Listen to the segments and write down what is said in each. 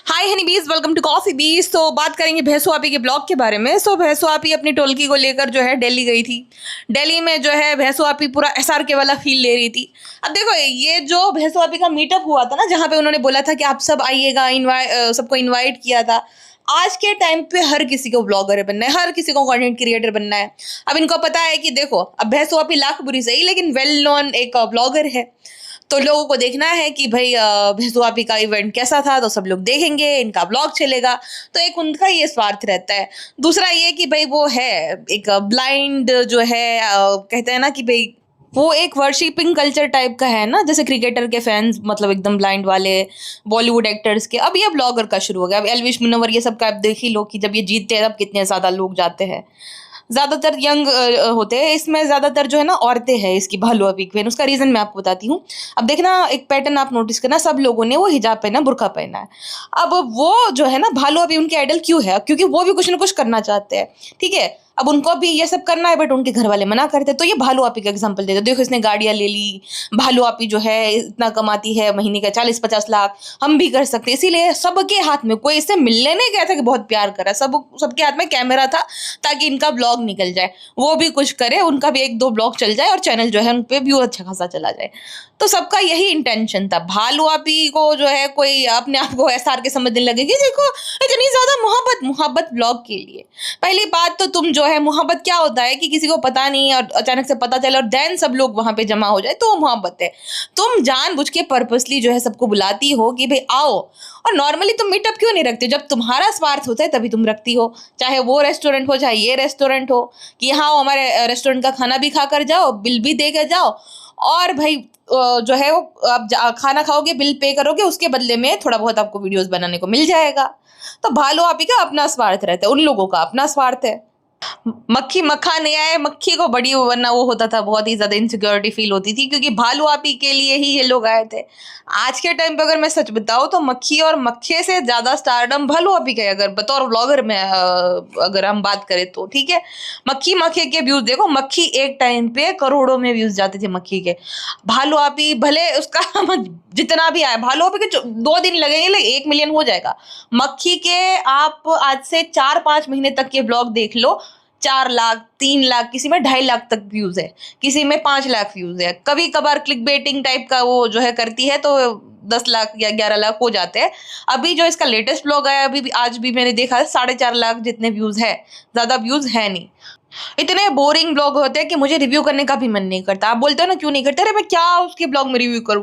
हाय हनी बीज, welcome to coffee बीज। तो बात करेंगे भैंसो आपी के ब्लॉग के बारे में। सो भैंसो आपी अपनी टोलकी को लेकर जो है दिल्ली गई थी। दिल्ली में जो है भैंसो आपी पूरा एसआरके वाला फील ले रही थी। अब देखो, ये जो भैंसो आपी का मीटअप हुआ था ना, जहाँ पे उन्होंने बोला था कि आप सब आइएगा, सबको इन्वाइट किया था। आज के टाइम पे हर किसी को ब्लॉगर बनना है, हर किसी को कंटेंट क्रिएटर बनना है। अब इनको पता है कि देखो, अब भैंसो आपी लाख बुरी सही लेकिन वेल नोन एक ब्लॉगर है, तो लोगों को देखना है कि भाई भैंसो आपी का इवेंट कैसा था, तो सब लोग देखेंगे, इनका ब्लॉग चलेगा। तो एक उनका ये स्वार्थ रहता है। दूसरा ये कि भाई वो है एक ब्लाइंड जो है, कहते हैं ना कि भाई वो एक वर्शिपिंग कल्चर टाइप का है ना, जैसे क्रिकेटर के फैंस मतलब एकदम ब्लाइंड वाले, बॉलीवुड एक्टर्स के। अब ये ब्लॉगर का शुरू हो गया। अब एल्विश मुनव्वर ये सब का आप देख ही लो कि जब ये जीतते हैं तब कितने ज्यादा लोग जाते हैं। ज्यादातर यंग होते हैं इसमें, ज्यादातर जो है ना औरतें हैं इसकी भालू आपी क्वीन। उसका रीजन मैं आपको बताती हूँ। अब देखना, एक पैटर्न आप नोटिस करना, सब लोगों ने वो हिजाब पहना, बुर्का पहना है। अब वो जो है ना भालू आपी उनके आइडल क्यों है? क्योंकि वो भी कुछ ना कुछ करना चाहते हैं, ठीक है। अब उनको भी ये सब करना है बट उनके घर वाले मना करते। तो ये भालू आपी का एग्जांपल देते, देखो इसने गाड़ियां ले ली, भालू आपी जो है इतना कमाती है महीने का 40-50 लाख, हम भी कर सकते। इसीलिए सबके हाथ में, कोई इससे मिलने नहीं गया था कि बहुत प्यार करा, सबके हाथ में कैमरा था ताकि इनका ब्लॉग निकल जाए, वो भी कुछ करे, उनका भी 1-2 ब्लॉग चल जाए और चैनल जो है उन पे व्यू अच्छा खासा चला जाए। तो सबका यही इंटेंशन था। भालू आपी को जो है कोई अपने आप को एसआर के समझने लगे कि देखो इतनी ज्यादा मोहब्बत ब्लॉग के लिए। पहली बात तो तुम जो है, मोहब्बत क्या होता है कि किसी को पता नहीं और अचानक से पता चले और देन सब लोग वहां पे जमा हो जाए, तो मोहब्बत है। तुम जानबूझ के पर्पसली जो है सबको बुलाती हो कि भाई आओ। और नॉर्मली तुम मीटअप क्यों नहीं रखते? जब तुम्हारा स्वार्थ होता है तभी तुम रखती हो। चाहे वो रेस्टोरेंट हो, चाहे ये रेस्टोरेंट हो, कि हाँ हमारे रेस्टोरेंट का खाना भी खा कर जाओ, बिल भी दे कर जाओ, और भाई जो है वो आप खाना खाओगे, बिल पे करोगे, उसके बदले में थोड़ा बहुत आपको वीडियोस बनाने को मिल जाएगा। तो भालू आपी का अपना स्वार्थ रहता है, उन लोगों का अपना स्वार्थ है। मक्खी मक्खा नहीं आए, मक्खी को बड़ी वरना वो होता था, बहुत ही ज्यादा इनसिक्योरिटी फील होती थी, क्योंकि भालू आपी के लिए ही ये लोग आए थे। आज के टाइम पे अगर मैं सच बताऊं तो मक्खी और मक्खे से ज्यादा स्टारडम भालू आपी का है, अगर बतौर व्लॉगर में अगर हम बात करें तो, ठीक है। मक्खी मक्खे के व्यूज देखो, मक्खी एक टाइम पे करोड़ों में व्यूज जाते थे मक्खी के। भालू आपी भले उसका जितना भी आए, भालू आपी के 2 दिन लगेंगे लेकिन 1 मिलियन हो जाएगा। मक्खी के आप आज से 4-5 महीने तक के ब्लॉग देख लो, 4 लाख, 3 लाख, किसी में 2.5 लाख तक व्यूज है, किसी में 5 लाख व्यूज है। कभी कभार क्लिक बेटिंग टाइप का वो जो है करती है तो 10 लाख या 11 लाख हो जाते हैं। अभी जो इसका लेटेस्ट ब्लॉग आया, अभी भी आज भी मैंने देखा 4.5 लाख जितने व्यूज है, ज्यादा व्यूज है नहीं। इतने बोरिंग ब्लॉग होते हैं कि मुझे रिव्यू करने का भी मन नहीं करता। आप बोलते हो ना क्यों नहीं करते? अरे मैं क्या उसके ब्लॉग में रिव्यू करूँ?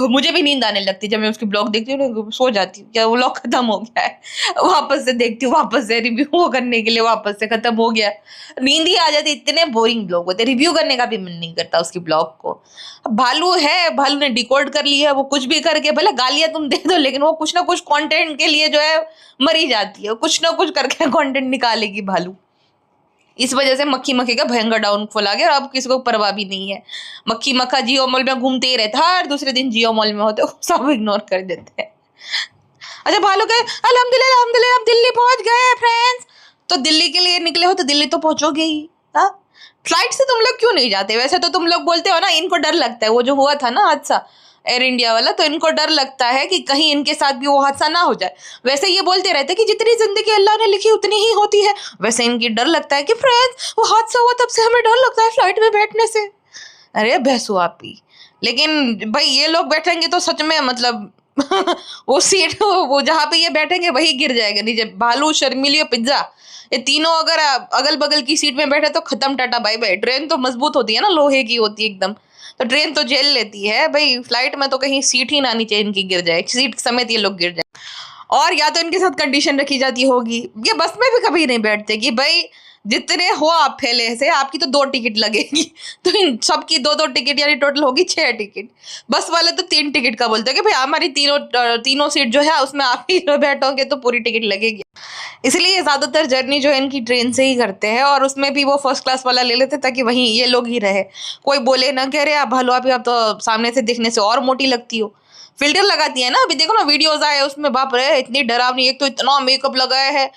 मुझे भी नींद आने लगती है जब मैं उसके ब्लॉग देखती हूँ ना, सो जाती हूँ, क्या वो ब्लॉग खत्म हो गया है, वापस से देखती हूँ, वापस से रिव्यू करने के लिए वापस से खत्म हो गया, नींद ही आ जाती। इतने बोरिंग ब्लॉग होते हैं, रिव्यू करने का भी मन नहीं करता उसके ब्लॉग को। अब भालू है, भालू ने डिकोड कर लिया, वो कुछ भी करके, भले गालियां तुम दे दो लेकिन वो कुछ ना कुछ कंटेंट के लिए जो है मरी जाती है, कुछ ना कुछ करके कंटेंट निकालेगी भालू। इस वजह से मक्खी मक्खी का भयंकर डाउनफॉल आ गया और अब किसी को परवाह भी नहीं है। मक्खी मक्खा जियो मॉल में घूमते ही रहता है, हर दूसरे दिन जियो मॉल में होते, सब इग्नोर कर देते हैं। अच्छा, भालू के अल्हम्दुलिल्लाह अल्हम्दुलिल्लाह अब दिल्ली पहुंच गए फ्रेंड्स। तो दिल्ली के लिए निकले हो तो दिल्ली तो पहुंचोगे ही। हाँ, फ्लाइट से तुम लोग क्यों नहीं जाते? वैसे तो तुम लोग बोलते हो ना इनको डर लगता है, वो जो हुआ था ना हादसा एयर इंडिया वाला, तो इनको डर लगता है कि कहीं इनके साथ भी वो हादसा ना हो जाए। वैसे ये बोलते रहते कि जितनी जिंदगी अल्लाह ने लिखी उतनी ही होती है, वैसे इनकी डर लगता है कि फ्रेंड्स वो हादसा हुआ तब से हमें डर लगता है फ्लाइट में बैठने से। अरे भैंसू आपी, लेकिन भाई ये लोग बैठेंगे तो सच में मतलब वो सीट वो जहाँ पे ये बैठेंगे वही गिर जाएगा नीचे। भालू, शर्मिली और पिज्जा, ये तीनों अगर अगल बगल की सीट में बैठे तो खत्म, टाटा बाय बाय। ट्रेन तो मजबूत होती है ना, लोहे की होती है एकदम, तो ट्रेन तो झेल लेती है भाई। फ्लाइट में तो कहीं सीट ही ना नीचे इनकी गिर जाए, सीट समेत ये लोग गिर जाए। और या तो इनके साथ कंडीशन रखी जाती होगी, ये बस में भी कभी नहीं बैठते कि भाई जितने हो आप फैले से, आपकी तो 2 टिकट लगेगी, तो इन सबकी 2-2 टिकट, यानी टोटल होगी 6 टिकट। बस वाले तो 3 टिकट का बोलते हैं कि भाई हमारी तीनों सीट जो है उसमें आप ही बैठोगे तो पूरी टिकट लगेगी। इसलिए ज्यादातर जर्नी जो है इनकी ट्रेन से ही करते हैं, और उसमें भी वो फर्स्ट क्लास वाला ले लेते ताकि वहीं ये लोग ही रहे, कोई बोले ना कह रहे आप भालू आप तो सामने से देखने से और मोटी लगती हो। फिल्टर लगाती है ना, अभी देखो ना वीडियोस आए उसमें, बाप रे इतनी डरावनी, एक तो इतना मेकअप लगाया है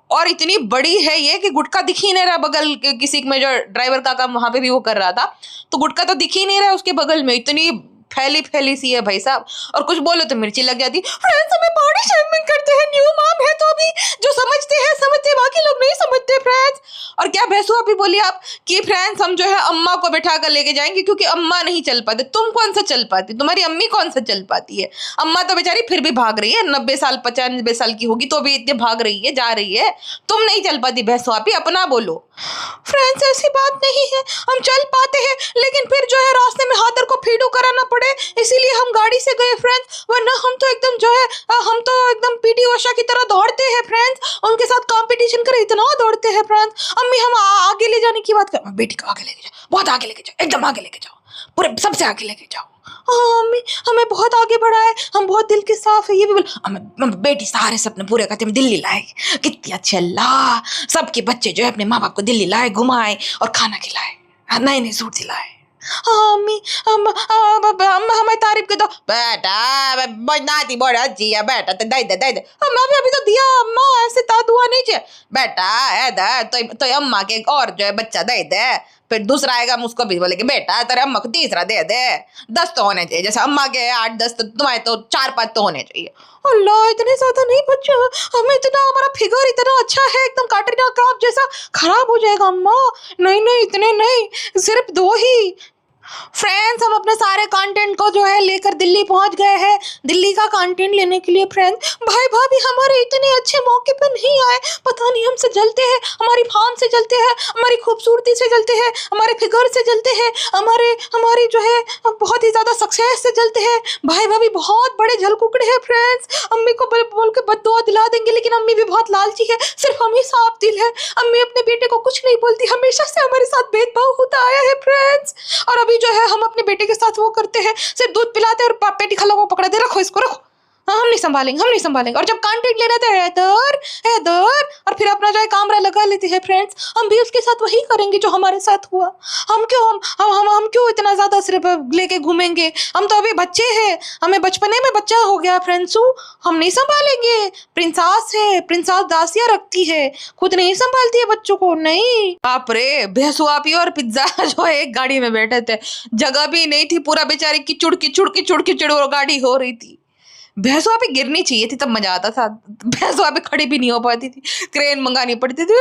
और इतनी बड़ी है ये कि गुटका दिख ही नहीं रहा बगल किसी में, जो ड्राइवर का काम वहां पे भी वो कर रहा था, तो गुटका तो दिख ही नहीं रहा उसके बगल में, इतनी फैली फैली सी है भाई साहब, और कुछ बोलो तो मिर्ची लग जाती। फ्रेंड्स हमें बॉडी शेमिंग करते हैं, न्यू मॉम है तो अभी जो समझते हैं समझते, बाकी लोग नहीं समझते फ्रेंड्स। और क्या भैंसू अभी बोली आप कि फ्रेंड्स हम जो है अम्मा को बैठा कर लेके जाएंगे क्योंकि अम्मा नहीं चल पाते। तुम कौन सा चल पाती, तुम्हारी अम्मी कौन सा चल पाती है? अम्मा तो बेचारी फिर भी भाग रही है, 90 साल 95 साल की होगी तो भी इतने भाग रही है, जा रही है। तुम नहीं चल पाती भैंसू आप ही, अपना बोलो। फ्रेंड्स ऐसी बात नहीं है, हम चल पाते हैं लेकिन फिर जो है रास्ते में हाथर को फीडू कराना पड़े इसीलिए हम गाड़ी से गए फ्रेंड्स, वरना हम तो एकदम जो है हम तो एकदम पीटी उषा की तरह दौड़ते हैं फ्रेंड्स, उनके साथ कंपटीशन करे इतना दौड़ते हैं फ्रेंड्स। अम्मी हम आगे ले जाने की बात कर, बेटी को आगे लेके जाओ, बहुत आगे लेके जाओ, एकदम आगे लेके जाओ, पूरे सबसे आगे लेके जाओ। हाँ अम्मी हमें बहुत आगे बढ़ा है, हम बहुत दिल के साफ है, ये भी बोल। बेटी सारे सपने पूरे करते, दिल्ली लाए, कितनी अच्छी अल्लाह, सबके बच्चे जो है अपने माँ बाप को दिल्ली लाए, घुमाए और खाना खिलाए, नए नए सूट सिलाए। हाँ अम्मी हमें तारीफ कर दो बेटा, नाती बड़ा अच्छी है बेटा, तो दे दे दे दे, हम अभी तो दिया अम्मा, ऐसे दुआ नहीं चाहिए बेटा, है तो अम्मा के और जो है बच्चा दे दे, फिर दूसरा आएगा उसको भी बोले कि बेटा तेरे अम्मा को तीसरा दे दे, 10 तो होने चाहिए, जैसे अम्मा के 8-10 तो तुम्हारे तो 4-5 तो होने चाहिए। अल्लाह इतने ज्यादा नहीं बच्चा, हमें इतना, हमारा फिगर इतना अच्छा है एकदम कैटरीना कैफ जैसा, खराब हो जाएगा अम्मा। नहीं नहीं इतने नहीं, सिर्फ 2 ही। फ्रेंड्स हम अपने सारे कंटेंट को जो है लेकर दिल्ली पहुंच गए हैं, दिल्ली का कंटेंट लेने के लिए। फ्रेंड्स भाई भाभी हमारे इतने अच्छे मौके पर नहीं आए, पता नहीं हमसे जलते हैं, हमारी फार्म से जलते हैं, हमारी खूबसूरती से जलते हैं, हमारे फिगर से जलते हैं, हमारी जो है बहुत ही ज़्यादा सक्सेस से जलते हैं। भाई भाभी बहुत बड़े झलकुकड़े हैं फ्रेंड्स, अम्मी को बोल के बद्दुआ दिला देंगे, लेकिन अम्मी भी बहुत लालची है, सिर्फ हम ही साफ दिल है। अम्मी अपने बेटे को कुछ नहीं बोलती, हमेशा से हमारे साथ भेदभाव होता आया है फ्रेंड्स। और अभी जो है हम अपने बेटे के साथ वो करते हैं, सिर्फ दूध पिलाते हैं और पेटी खला को पकड़ा दे, रखो इसको रखो, हाँ हम नहीं संभालेंगे। और जब कंटेंट लेना तो इधर और फिर अपना जो है कैमरा लगा लेते हैं फ्रेंड्स, हम भी उसके साथ वही करेंगे जो हमारे साथ हुआ। हम क्यों इतना ज्यादा सिर्फ लेके घूमेंगे, हम तो अभी बच्चे हैं, हमें बचपने में बच्चा हो गया फ्रेंड्सू, हम नहीं संभालेंगे। प्रिंसेस है, प्रिंसेस दासियां रखती है, खुद नहीं संभालती है बच्चों को। नहीं बाप रे, भैंसू आप ही और पिज्जा जो है एक गाड़ी में बैठे थे, जगह भी नहीं थी, पूरा बेचारी किचुड़ और गाड़ी हो रही थी। भैंसू आप गिरनी चाहिए थी तब मजा आता था, भैंसू आप खड़ी भी नहीं हो पाती थी, क्रेन मंगानी पड़ती थी,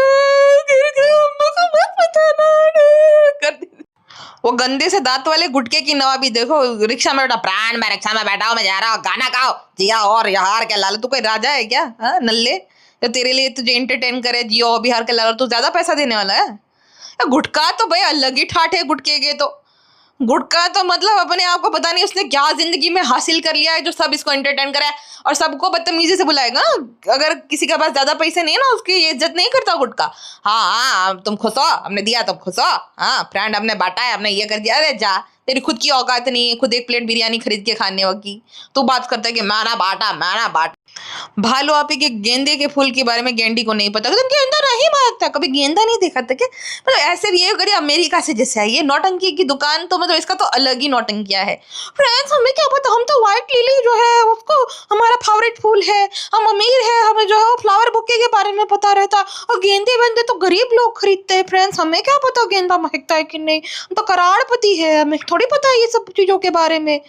वो गंदे से दांत वाले गुटके की नवाबी देखो, रिक्शा में बैठा, प्राण मैं रिक्शा में बैठा हूँ, मैं जा रहा हूँ, गाना गाओ जिया और यार क्या लाल, तू कोई राजा है क्या? हाँ नल्ले, तो तेरे लिए तुझे एंटरटेन करे जियो बिहार के लाल, तू ज्यादा पैसा देने वाला है? गुटका तो भाई अलग ही ठाठ है गुटके के, तो गुटका तो मतलब अपने आप को पता नहीं उसने क्या जिंदगी में हासिल कर लिया है जो सब इसको एंटरटेन करा है और सबको बदतमीजी से बुलाएगा। अगर किसी के पास ज्यादा पैसे नहीं है ना उसकी ये इज्जत नहीं करता गुटका। हाँ तुम खुश हो, हमने दिया तुम खुश हो, हाँ फ्रेंड हमने बांटा है, हमने ये कर दिया, अरे जा तेरी खुद की औकात नहीं है खुद एक प्लेट बिरयानी खरीद के खाने की, तू बात करता है कि मैंने बांटा। भालू आपी के गेंदे के फूल के बारे में गेंडी को नहीं पता, तो गेंदा नहीं मांगता, कभी गेंदा नहीं देखा था क्या? मतलब ऐसे भी ये करिए अमेरिका से जैसे है ये नौटंकी की दुकान, तो मतलब इसका तो अलग ही नौटंकिया है। फ्रेंड्स हमें क्या पता, हम तो व्हाइट लिली जो है उसको हमारा फेवरेट फूल है, हम अमीर है, हमें जो है वो फ्लावर बुके के बारे में पता रहता, और गेंदे वेंदे तो गरीब लोग खरीदते हैं फ्रेंड्स, हमें क्या पता गेंदा महकता है कि नहीं, हम तो करोड़पति है, हमें थोड़ी पता है ये सब चीजों के बारे में।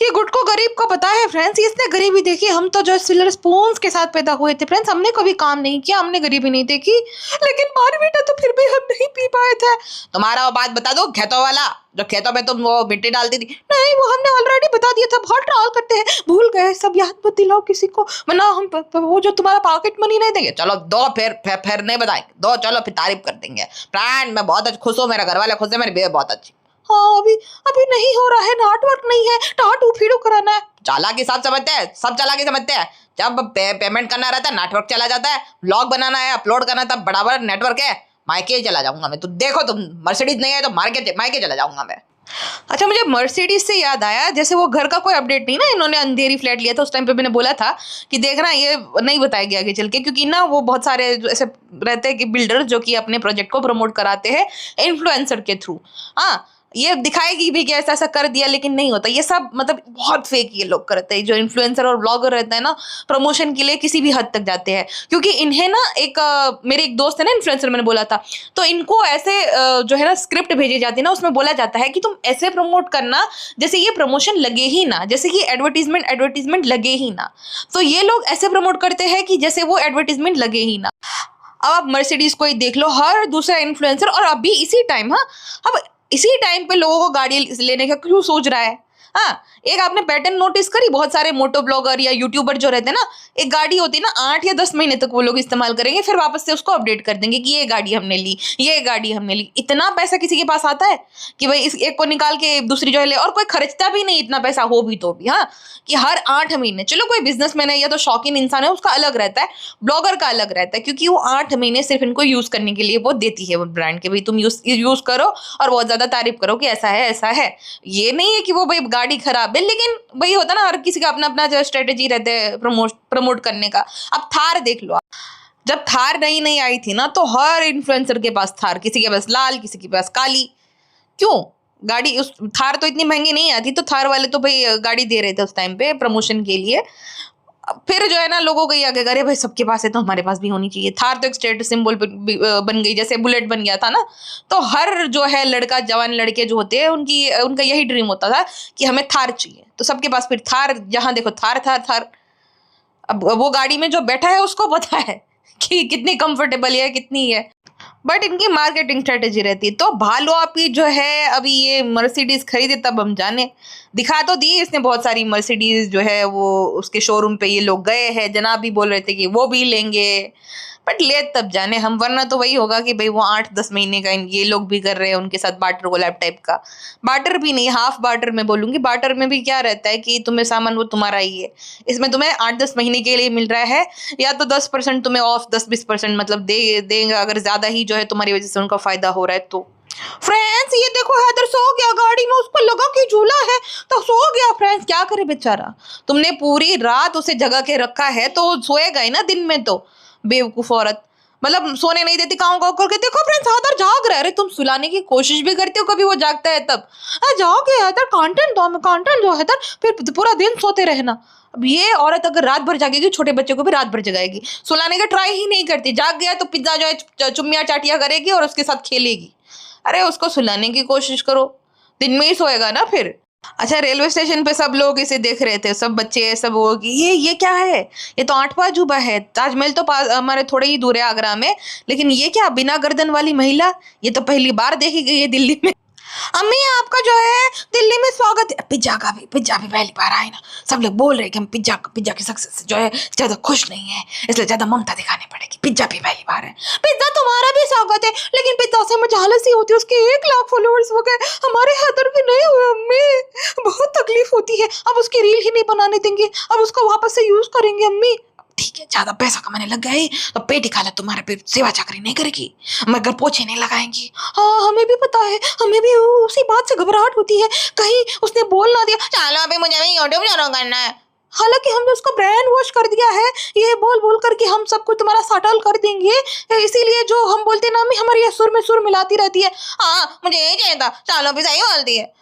ये गुटको गरीब को पता है फ्रेंड्स, इसने गरीबी देखी, हम तो जो सिल्वर स्पून के साथ पैदा हुए थे फ्रेंड्स, हमने कभी काम नहीं किया, हमने गरीबी नहीं देखी, लेकिन मारवीटा तो फिर भी हम नहीं पी पाए थे। तुम्हारा वो बात बता दो खेतों वाला, जो खेतों में तुम वो मिट्टी डालती थी, नहीं वो हमने ऑलरेडी बता दिया था, बहुत ट्रायल करते हैं, भूल गए सब, याद मत दिलाओ किसी को, वरना हम वो जो तुम्हारा पॉकेट मनी नहीं देंगे। चलो दो, फिर नहीं बताएंगे, दो चलो फिर तारीफ कर देंगे। फ्रेंड मैं बहुत खुश हूँ, मेरा घर वाले खुश है, मेरी बेबी बहुत अच्छी। हाँ अभी नहीं हो रहा है, नेटवर्क नहीं है, टाटू फीडू कराना है। चालाकी सब समझते हैं, सब चालाकी समझते हैं, जब पेमेंट करना रहता है नेटवर्क चला जाता है, व्लॉग बनाना है अपलोड करना तब बड़ा बड़ा नेटवर्क है, मायके चला जाऊंगा मैं, तो देखो तुम मर्सिडीज नहीं है तो मायके चला जाऊंगा मैं। अच्छा मुझे मर्सिडीज से याद आया, जैसे वो घर का कोई अपडेट नहीं ना, इन्होंने अंधेरी फ्लैट लिया था, उस टाइम पे मैंने बोला था कि देखना ये नहीं बताएगी आगे चल के, क्योंकि ना वो बहुत सारे ऐसे रहते हैं कि बिल्डर जो कि अपने प्रोजेक्ट को प्रमोट कराते हैं इन्फ्लुएंसर के थ्रू। हाँ ये दिखाएगी भी कि ऐसा ऐसा कर दिया, लेकिन नहीं होता ये सब। मतलब बहुत फेक ये लोग करते हैं, जो इन्फ्लुएंसर और ब्लॉगर रहते हैं ना, प्रमोशन के लिए किसी भी हद तक जाते हैं। क्योंकि इन्हें ना मेरे एक दोस्त है ना इन्फ्लुएंसर, मैंने बोला था, तो इनको ऐसे जो है ना स्क्रिप्ट भेजी जाती है ना, उसमें बोला जाता है कि तुम ऐसे प्रमोट करना जैसे ये प्रमोशन लगे ही ना, जैसे कि एडवर्टीजमेंट लगे ही ना। तो ये लोग ऐसे प्रमोट करते हैं कि जैसे वो एडवर्टीजमेंट लगे ही ना। अब आप मर्सिडीज को ही देख लो, हर दूसरा इन्फ्लुएंसर, और अभी इसी टाइम, हाँ, अब इसी टाइम पे लोगों को गाड़ी लेने का क्यों सोच रहा है। हाँ, एक आपने पैटर्न नोटिस करी, बहुत सारे मोटो ब्लॉगर या यूट्यूबर जो रहते हैं ना, एक गाड़ी होती है ना, 8 या 10 महीने तक वो लोग इस्तेमाल करेंगे, फिर वापस से उसको अपडेट कर देंगे कि ये गाड़ी हमने ली, ये गाड़ी हमने ली। इतना पैसा किसी के पास आता है कि भाई इस एक को निकाल के दूसरी जो है ले, और कोई खर्चता भी नहीं इतना पैसा हो भी तो भी, हाँ, कि हर 8 महीने। चलो कोई बिजनेसमैन है या तो शौकीन इंसान है, उसका अलग रहता है, ब्लॉगर का अलग रहता है, क्योंकि वो 8 महीने सिर्फ इनको यूज करने के लिए वो देती है वो ब्रांड के, भाई तुम यूज करो और बहुत ज्यादा तारीफ करो कि ऐसा है ऐसा है। ये नहीं है कि वो भाई गाड़ी खराब है, लेकिन वही होता ना, हर किसी का अपना अपना जो स्ट्रेटेजी रहते हैं प्रमोट करने का। अब थार देख लो, जब थार नई नई आई थी ना, तो हर इन्फ्लुएंसर के पास थार, किसी के पास लाल, किसी के पास काली। क्यों? गाड़ी उस थार तो इतनी महंगी नहीं आती, तो थार वाले तो भाई गाड़ी दे रहे थे उस टाइम पे प्रमोशन के लिए। फिर जो है ना लोगों को ये आगे अरे भाई सबके पास है तो हमारे पास भी होनी चाहिए। थार तो एक स्टेटस सिंबल बन गई, जैसे बुलेट बन गया था ना। तो हर जो है लड़का, जवान लड़के जो होते हैं, उनका यही ड्रीम होता था कि हमें थार चाहिए। तो सबके पास फिर थार, जहां देखो थार थार थार। अब वो गाड़ी में जो बैठा है उसको पता है कि कितनी कंफर्टेबल है, कितनी है, बट इनकी मार्केटिंग स्ट्रेटेजी रहती है। तो भालो आप ही जो है अभी ये मर्सिडीज खरीदे तब हम जाने, दिखा तो दी इसने बहुत सारी मर्सिडीज जो है, वो उसके शोरूम पे ये लोग गए हैं, जनाब भी बोल रहे थे कि वो भी लेंगे, बट ले तब जाने हम। वरना तो वही होगा कि भाई वो 8-10 महीने का ये लोग भी कर रहे हैं, उनके साथ बार्टर कोलैब टाइप का। बार्टर भी नहीं, हाफ बार्टर में बोलूंगी। बार्टर में भी क्या रहता है कि तुम्हें सामान वो तुम्हारा ही है, इसमें तुम्हें 8-10 महीने के लिए मिल रहा है, या तो 10% तुम्हें ऑफ, 10-20% मतलब देंगे, अगर ज्यादा ही जो है तुम्हारी वजह से उनका फायदा हो रहा है तो। फ्रेंड्स ये देखो, हैदर सो गया गाड़ी में, उसको लगा कि झूला है तो सो गया। फ्रेंड्स क्या करे बेचारा, तुमने पूरी रात उसे जगा के रखा है तो सोएगा ही ना दिन में। तो बेवकूफ औरत, मतलब सोने नहीं देती, काँव काँव करके। देखो फ्रेंड्स हैदर जाग रहा है, अरे तुम सुलाने की कोशिश भी करते हो, कभी वो जागता है तब। जाओ के हैदर, कंटेंट दो हमें, कंटेंट दो हैदर, फिर पूरा दिन सोते रहना। अब ये औरत अगर रात भर जागेगी, छोटे बच्चे को भी रात भर जगाएगी, सुलाने का ट्राई ही नहीं करती। जाग गया तो पिज्जा जो है चुम्मिया चाटिया करेगी और उसके साथ खेलेगी। अरे उसको सुलाने की कोशिश करो, दिन में ही सोएगा ना फिर। अच्छा, रेलवे स्टेशन पे सब लोग इसे देख रहे थे, सब बच्चे, सब वो कि ये क्या है, ये तो 8वां अजूबा है। ताजमहल तो हमारे थोड़े ही दूर है आगरा में, लेकिन ये क्या बिना गर्दन वाली महिला, ये तो पहली बार देखी गई है दिल्ली में। अम्मी आपका जो है दिल्ली में स्वागत है। पिज्जा भी पहली बार आए ना, सब लोग बोल रहे हैं कि हम पिज्जा की सक्सेस से जो है ज्यादा खुश नहीं है, इसलिए ज्यादा ममता दिखानी पड़ेगी। पिज्जा भी पहली बार है। पिज्जा तुम्हारा भी स्वागत है, लेकिन पिज्जा से मुझे आलसी होती है, उसके 1 लाख फॉलोअर्स हो गए, हमारे हैदर के नहीं हुए। अम्मी बहुत तकलीफ होती है, अब उसकी रील ही नहीं बनाने देंगे, अब उसको वापस से यूज करेंगे। अम्मी ठीक है, ज्यादा पैसा कमाने लग गए तो पेट ही खाला, तुम्हारे पे सेवा चाकरी नहीं करेगी, मगर पोछे नहीं लगाएंगी। हाँ हमें भी पता है, हमें भी उसी बात से घबराहट होती है, कहीं उसने बोल ना दिया चलो अभी मुझे भी यूट्यूब चालू करना है। हालांकि हमने उसको ब्रेन वॉश कर दिया है, ये बोल बोल करके हम सब कुछ तुम्हारा सटल कर देंगे, इसीलिए जो हम बोलते ना, हमारी ये सुर में सुर मिलाती रहती है। हाँ मुझे यही चाहिए था, चलो भी सही बोलती है।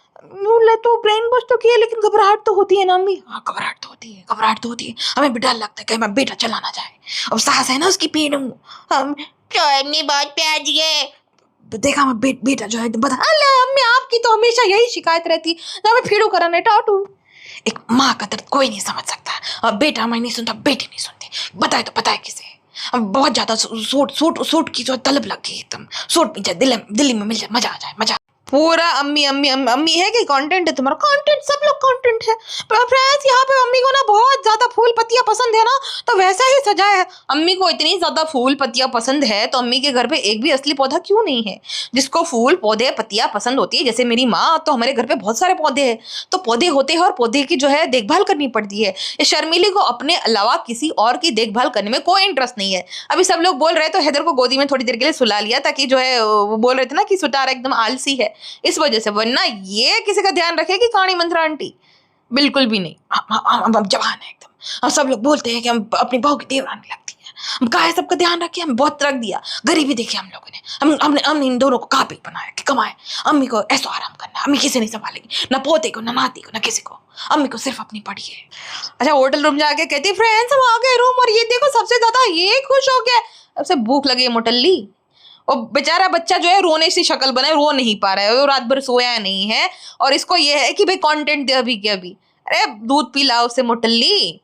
तो ब्रेन वॉश तो किया, लेकिन घबराहट तो होती है ना अम्मी। हाँ घबराहट तो होती है, हमें भी डर लगता है कहीं मैं बेटा चला ना जाए। अब सास है ना उसकी पीठ, हम नहीं बहुत प्यारी है, देखा मैं बेटा जो है बता। अल्लाह अम्मी आपकी तो हमेशा यही शिकायत रहती, हमें फीडू कराने टाटू। एक माँ का दर्द कोई नहीं समझ सकता, अब बेटा मैं नहीं सुनता, बेटी नहीं सुनती, बताए तो बताए किसे। अब बहुत ज्यादा सूट की जो तलब लग गई, एकदम सूट मिल जाए दिल्ली में मिल जाए, मजा आ जाए, मजा। पूरा अम्मी अम्मी अम्मी है कि कंटेंट है तुम्हारा, कंटेंट सब लोग कंटेंट है। फ्रेंड्स यहाँ पे अम्मी को ना बहुत ज्यादा फूल पत्तियां पसंद है ना, तो वैसा ही सजाया है। अम्मी को इतनी ज्यादा फूल पत्तियां पसंद है तो अम्मी के घर पे एक भी असली पौधा क्यों नहीं है। जिसको फूल पौधे पत्तियां पसंद होती है, जैसे मेरी माँ, तो हमारे घर पे बहुत सारे पौधे हैं, तो पौधे होते हैं और पौधे की जो है देखभाल करनी पड़ती है। इस शर्मिली को अपने अलावा किसी और की देखभाल करने में कोई इंटरेस्ट नहीं है। अभी सब लोग बोल रहे तो हैदर को गोदी में थोड़ी देर के लिए सुला लिया, ताकि जो है वो बोल रहे थे ना कि सुटारा एकदम आलसी है, इस वजह से। वरना ये किसी का ध्यान रखेगी कहानी मंत्रा आंटी? बिल्कुल भी नहीं। हम जवान है एकदम, हम सब लोग बोलते हैं कि हम अपनी बहू की देवरानी लगती है, कहा है सबका ध्यान रखे, हमें बहुत रख दिया, गरीबी देखी हम लोगों ने, हमने इन दोनों को काबिल बनाया कि कमाए, अम्मी को ऐसा आराम करना, अम्मी किसी नहीं संभालेगी, ना पोते को ना नाती को ना किसी को, अम्मी को सिर्फ अपनी पड़ी है। अच्छा होटल रूम जाके कहती फ्रेंड्स हम आ गए रूम, और ये देखो सबसे ज्यादा ये खुश हो गया, अब से भूख लगी है मोटल्ली। और बेचारा बच्चा जो है रोने सी शक्ल बनाए, रो नहीं पा रहा है, वो रात भर सोया नहीं है, और इसको ये है कि भाई कंटेंट दे अभी के अभी। अरे दूध पिलाओ उसे मोटल्ली।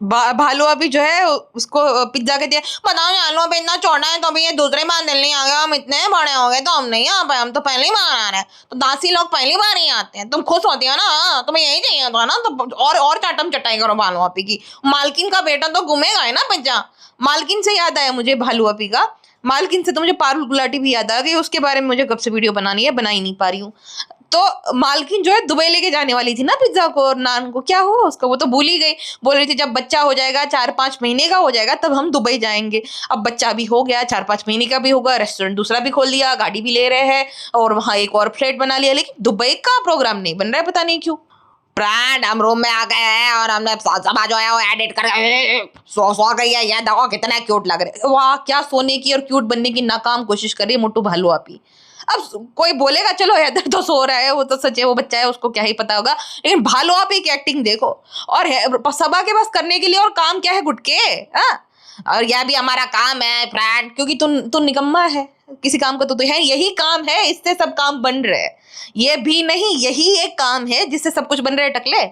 भालू अभी जो है उसको पिज्जा कहती है, बताओ आलू पे इतना छोटा है तो अभी ये दूसरे बार दिल्ली आ गया, हम इतने बड़े हो गए तो हम नहीं आ पाए, हम तो पहली बार आ रहे हैं, तो दासी लोग पहली बार ही आते हैं, तुम खुश होती हो ना, तुम्हें यही चाहिए था ना, तो और चाटम चटाई करो भालू अपी की। मालकिन का बेटा तो घूमेगा है ना पिज्जा। मालकिन से याद आया मुझे भालू अपी का, मालकिन से तो मुझे पारुल गुलाटी भी याद आ गई, उसके बारे में मुझे कब से वीडियो बनानी है, बना ही नहीं पा रही हूँ। तो मालकिन जो है दुबई लेके जाने वाली थी ना पिज्जा को और नान को, क्या हुआ उसका, वो तो भूल ही गई। बोल रही थी जब बच्चा हो जाएगा 4-5 महीने का हो जाएगा तब हम दुबई जाएंगे। अब बच्चा भी हो गया, 4-5 महीने का भी होगा, रेस्टोरेंट दूसरा भी खोल लिया, गाड़ी भी ले रहे हैं और वहां एक और फ्लैट बना लिया, लेकिन दुबई का प्रोग्राम नहीं बन रहा है, पता नहीं क्यों। ब्रांड हम रूम में आ गए हैं और हमने सभा जो है वो एडिट कर सो गई है, ये देखो कितना क्यूट लग रहे। वाह क्या सोने की और क्यूट बनने की नाकाम कोशिश कर रही है मोटू भालू आपी। अब कोई बोलेगा चलो हैदर तो सो रहा है, वो तो सच है, वो बच्चा है उसको क्या ही पता होगा, लेकिन भालू आपी की एक्टिंग देखो। और सभा के पास करने के लिए और काम क्या है गुटके, और यह भी हमारा काम है फ्रेंड, क्योंकि तू निकम्मा है, किसी काम का तो है, यही काम है, इससे सब काम बन रहे हैं। ये भी नहीं, यही एक काम है जिससे सब कुछ बन रहे हैं टकले।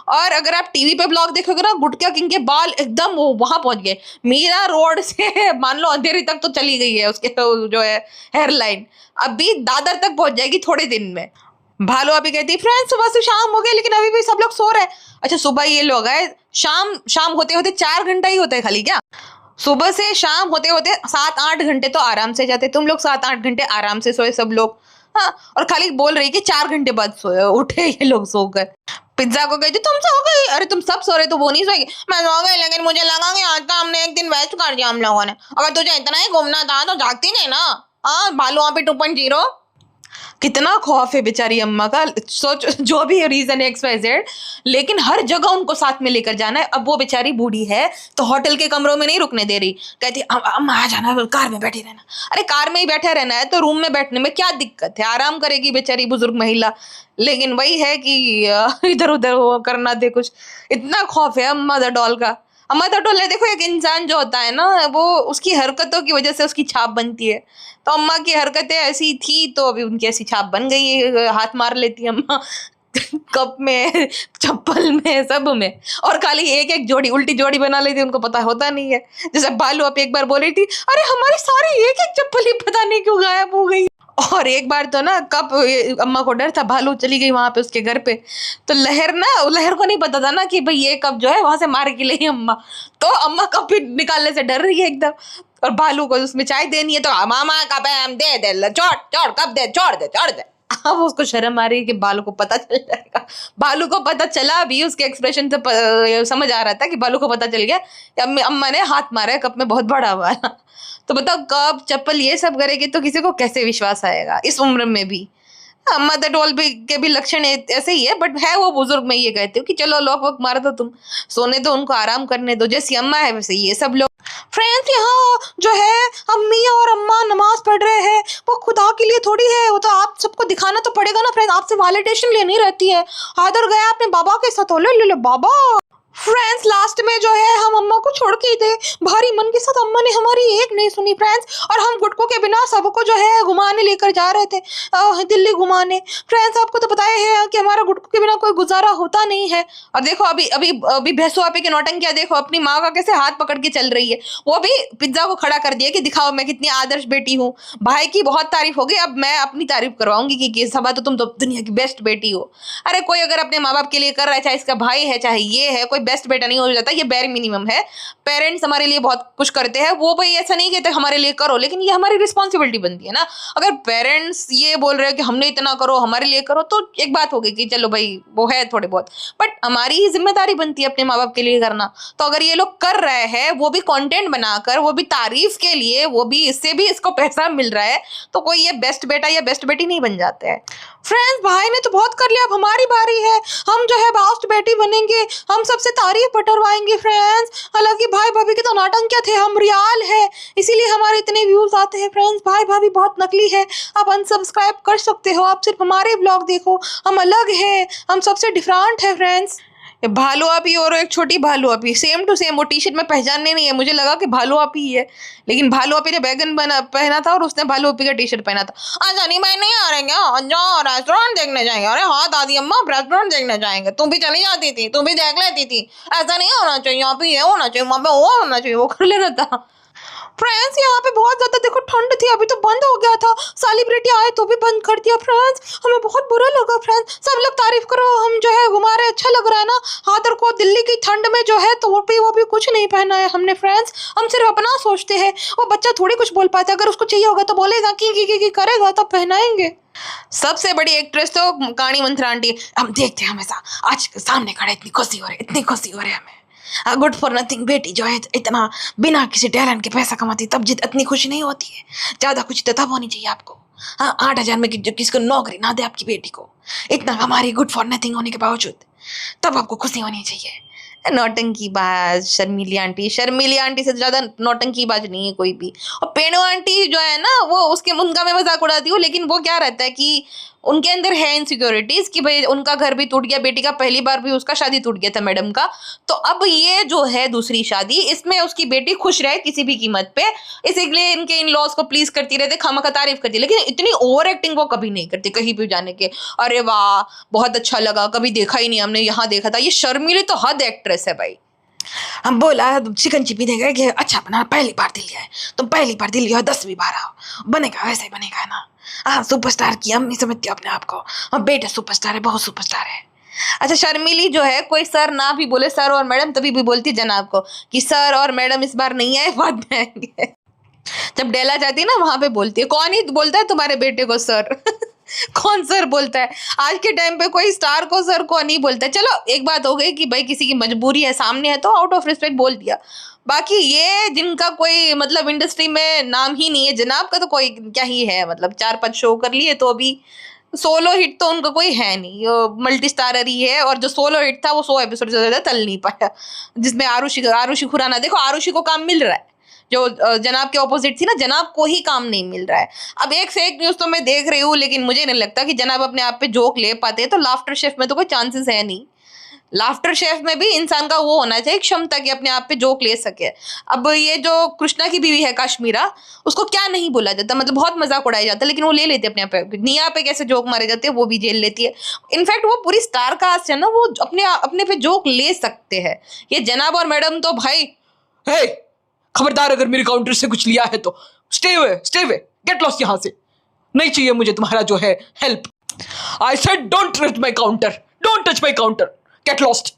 और अगर आप टीवी पे ब्लॉग देखोगे ना, गुटका किंग के बाल एकदम वो वहां पहुंच गए, मीरा रोड से मान लो अंधेरी तक तो चली गई है उसके जो है हेयर लाइन, अभी दादर तक पहुंच जाएगी थोड़े दिन में। भालू अभी कहती फ्रेंड्स सुबह से शाम हो गया लेकिन अभी भी सब लोग सो रहे हैं। अच्छा सुबह ये लोग है, शाम होते होते 4 घंटा ही होता है खाली क्या? सुबह से शाम होते होते 7-8 घंटे तो आराम से जाते, तुम लोग 7-8 घंटे आराम से सोए सब लोग, हाँ, और खाली बोल रही कि 4 घंटे बाद सोए, उठे ये लोग सोकर। पिज्जा को कहती तुम सो गई, अरे तुम सब सो रहे तो वो नहीं सोएगी। मैं सो गई लेकिन मुझे लगा कि आज का हमने एक दिन वेस्ट कर दिया हम लोगों ने, अगर तुझे इतना ही घूमना था तो जागती नहीं ना। हाँ भालू वहां पे 2.0। कितना खौफ है बेचारी अम्मा का, सोच जो भी रीजन है XYZ, लेकिन हर जगह उनको साथ में लेकर जाना है। अब वो बेचारी बूढ़ी है तो होटल के कमरों में नहीं रुकने दे रही, कहती अम्मा आ जाना, कार में बैठी रहना। अरे कार में ही बैठे रहना है तो रूम में बैठने में क्या दिक्कत है, आराम करेगी बेचारी बुजुर्ग महिला, लेकिन वही है कि इधर उधर वो करना दे कुछ। इतना खौफ है अम्मा द डॉल का। अम्मा द डॉल है, देखो एक इंसान जो होता है ना वो उसकी हरकतों की वजह से उसकी छाप बनती है, तो अम्मा की हरकतें ऐसी थी तो अभी उनकी ऐसी छाप बन गई है, हाथ मार लेती अम्मा कप में चप्पल में सब में, और खाली एक जोड़ी उल्टी जोड़ी बना लेती, उनको पता होता नहीं है। जैसे बालू आप एक बार बोल रही थी अरे हमारी सारी एक चप्पल ही पता नहीं क्यों गायब हो गई। और एक बार तो ना कप, अम्मा को डर था भालू चली गई वहां पे उसके घर पे, तो लहर को नहीं पता था ना कि भाई ये कप जो है वहां से मार के लाई अम्मा, तो अम्मा कप निकालने से डर रही है एकदम, और भालू को उसमें चाय देनी है तो मामा कप है हम दे छोड़ कप दे छोड़ दे। अब उसको शर्म आ रही है कि भालू को पता चल जाएगा। भालू को पता चला भी, उसके एक्सप्रेशन से समझ आ रहा था कि भालू को पता चल गया अम्मा ने हाथ मारा है कप में बहुत बड़ा हुआ। तो बताओ कप चप्पल ये सब करेगी तो किसी को कैसे विश्वास आएगा इस उम्र में भी। अम्मा द डॉल के भी लक्षण ऐसे ही है, बट है वो बुजुर्ग, में ये कहती हूँ कि चलो लॉक वॉक मार दो, तुम सोने दो, उनको आराम करने दो, जैसी अम्मा है वैसे ये सब लोग। फ्रेंड्स यहाँ जो है अम्मी और अम्मा नमाज पढ़ रहे हैं, वो खुदा के लिए थोड़ी है, वो तो आप सबको दिखाना तो पड़ेगा ना फ्रेंड्स, आपसे वैलिडेशन लेनी रहती है। आदर गया अपने बाबा के साथ, ले बाबा। फ्रेंड्स लास्ट में जो है हम अम्मा को छोड़ के थे भारी मन के साथ, अम्मा ने हमारी एक नहीं सुनी फ्रेंड्स, और हम गुटकों के बिना सबको जो है घुमाने लेकर जा रहे थे दिल्ली घुमाने। फ्रेंड्स आपको तो पता है कि हमारा गुटकों के बिना कोई गुजारा होता नहीं है। और देखो अभी अभी अभी भैंसो आपे के नौटंकिया देखो, अपनी माँ का कैसे हाथ पकड़ के चल रही है, वो भी पिज्जा को खड़ा कर दिया कि दिखाओ मैं कितनी आदर्श बेटी हूँ। भाई की बहुत तारीफ हो गई, अब मैं अपनी तारीफ करवाऊंगी कि सभा तो तुम तो दुनिया की बेस्ट बेटी हो। अरे कोई अगर अपने माँ बाप के लिए कर रहा है, चाहे इसका भाई है चाहे ये है, कोई बेस्ट बेटा नहीं हो जाता, ये बेर मिनिमम है। पेरेंट्स हमारे लिए बहुत कुछ करते हैं, वो भाई ऐसा नहीं कहते हमारे लिए करो, लेकिन ये हमारी रिस्पॉन्सिबिलिटी बनती है ना। अगर पेरेंट्स ये बोल रहे हैं कि हमने इतना करो हमारे लिए करो, तो एक बात होगी कि चलो भाई वो है थोड़े बहुत, बट हमारी ही जिम्मेदारी बनती है अपने माँ बाप के लिए करना। तो अगर ये लोग कर रहे हैं, वो भी कंटेंट बनाकर, वो भी तारीफ के लिए, वो भी इससे भी इसको पैसा मिल रहा है, तो कोई ये बेस्ट बेटा या बेस्ट बेटी नहीं बन जाते हैं। फ्रेंड्स भाई ने तो बहुत कर लिया, अब हमारी बारी है, हम जो है बेस्ट बेटी बनेंगे, हम सबसे तारीफ बटरवाएंगे फ्रेंड्स, हालांकि भाई भाभी के तो नौटंकियां थे, हम रियल है इसीलिए हमारे इतने व्यूज आते हैं फ्रेंड्स। भाई भाभी बहुत नकली है, आप अनसब्सक्राइब कर सकते हो, आप सिर्फ हमारे ब्लॉग देखो, हम अलग है, हम सबसे डिफरेंट है फ्रेंड्स। भालू आपी और एक छोटी भालू आपी सेम टू सेम, वो टी शर्ट में पहचानने नहीं है, मुझे लगा कि भालू आपी ही है, लेकिन भालू आपी ने बैगन बना पहना था और उसने भालू आपी का टी शर्ट पहना था। अच्छा नहीं भाई नहीं आ रहे क्या, जाओ रेस्टोरेंट देखने जाएंगे। अरे हाँ दादी अम्मा रेस्टोरेंट देखने जाएंगे, तुम भी चली जाती थी, तुम भी देख लेती थी, ऐसा नहीं होना चाहिए, यहाँ पे ये होना चाहिए, वहाँ पे वो होना चाहिए, वो कर लेना था। फ्रेंड्स यहाँ पे बहुत ज्यादा देखो ठंड थी, अभी तो बंद हो गया था, सेलिब्रिटी आए तो भी बंद कर दिया फ्रेंड्स, हमें बहुत बुरा लगा फ्रेंड्स। सब लोग तारीफ करो, हम जो है घुमा रहे, अच्छा लग रहा है ना। हादर को दिल्ली की ठंड में जो है तो वो भी कुछ नहीं पहना है हमने फ्रेंड्स, हम सिर्फ अपना सोचते हैं। वो बच्चा थोड़ी कुछ बोल पाता है, अगर उसको चाहिए होगा तो बोलेगा की करेगा तब पहनाएंगे। सबसे बड़ी एक्ट्रेस तो काणी मंत्रा आंटी, हम देखते हैं हमेशा, आज सामने खड़े इतनी खुशी हो रही है हमें। गुड फॉर नथिंग बेटी जो है इतना बिना किसी टैलेंट के पैसा कमाती तब इतनी खुशी नहीं होती है, ज्यादा खुशी तो तब होनी चाहिए आपको। हाँ 8,000 में किसी को नौकरी ना दे आपकी बेटी को, इतना हमारी गुड फॉर नथिंग होने के बावजूद, तब आपको खुशी होनी चाहिए। नौटंकी बाज शर्मिली आंटी से ज्यादा नौटंकी बाज नहीं है कोई भी। और पेड़ो आंटी जो है ना वो उसके उनका मैं मजाक उड़ाती हूँ, लेकिन वो क्या रहता है कि उनके अंदर है इनसिक्योरिटीज कि भाई उनका घर भी टूट गया, बेटी का पहली बार भी उसका शादी टूट गया था मैडम का, तो अब ये जो है दूसरी शादी, इसमें उसकी बेटी खुश रहे किसी भी कीमत पे, इसीलिए इनके इन लॉज को प्लीज करती रहते, खामखा तारीफ करती, लेकिन इतनी ओवर एक्टिंग वो कभी नहीं करती कहीं भी जाने के। अरे वाह बहुत अच्छा लगा, कभी देखा ही नहीं हमने, यहाँ देखा था। ये शर्मिली तो हद एक्ट्रेस है भाई। हम बोला चिकन चिपी देगा कि अच्छा बना, पहली बार दिल लिया है, तुम पहली बार दिल लिया 10वीं बार आओ, बनेगा वैसे ही बनेगा ना। हाँ सुपरस्टार की हम नहीं समझते अपने आप को, हम बेटा सुपरस्टार है, बहुत सुपरस्टार है। अच्छा शर्मिली जो है कोई सर ना भी बोले, सर और मैडम तभी भी बोलती है जनाब को कि सर और मैडम इस बार नहीं आए, बाद में आएंगे। जब डेला जाती है ना वहां पे बोलती है, कौन ही बोलता है तुम्हारे बेटे को सर कौन सर बोलता है आज के टाइम पे, कोई स्टार को सर को नहीं बोलता है। चलो एक बात हो गई कि भाई किसी की मजबूरी है, सामने है तो आउट ऑफ रिस्पेक्ट बोल दिया, बाकी ये जिनका कोई मतलब इंडस्ट्री में नाम ही नहीं है, जनाब का तो कोई क्या ही है, मतलब 4-5 शो कर लिए तो अभी सोलो हिट तो उनका कोई है नहीं, मल्टी स्टारर ही है, और जो सोलो हिट था वो 100 एपिसोड से ज्यादा चल नहीं पाया, जिसमें आरुषि खुराना, देखो आरुषि को काम मिल रहा है, जो जनाब के ऑपोजिट थी ना, जनाब को ही काम नहीं मिल रहा है। अब एक फेक न्यूज तो मैं देख रही हूँ, लेकिन मुझे नहीं लगता कि जनाब अपने आप पे जोक ले पाते हैं, तो लाफ्टर शेफ में तो कोई चांसेस है नहीं। लाफ्टर शेफ में भी इंसान का वो होना चाहिए क्षमता कि अपने आप पे जोक ले सके। अब ये जो कृष्णा की बीवी है काश्मीरा, उसको क्या नहीं बोला जाता, मतलब बहुत मजाक उड़ाया जाता है, लेकिन वो ले लेते अपने आप पे, निया पे कैसे जोक मारे जाते हैं वो भी झेल लेती है। इनफैक्ट वो पूरी स्टार कास्ट है ना, वो अपने पे जोक ले सकते हैं। ये जनाब और मैडम तो भाई, हे खबरदार अगर मेरे काउंटर से कुछ लिया है तो स्टे अवे गेट लॉस्ट, यहाँ से नहीं चाहिए मुझे तुम्हारा जो है help. I said don't touch my counter, get lost,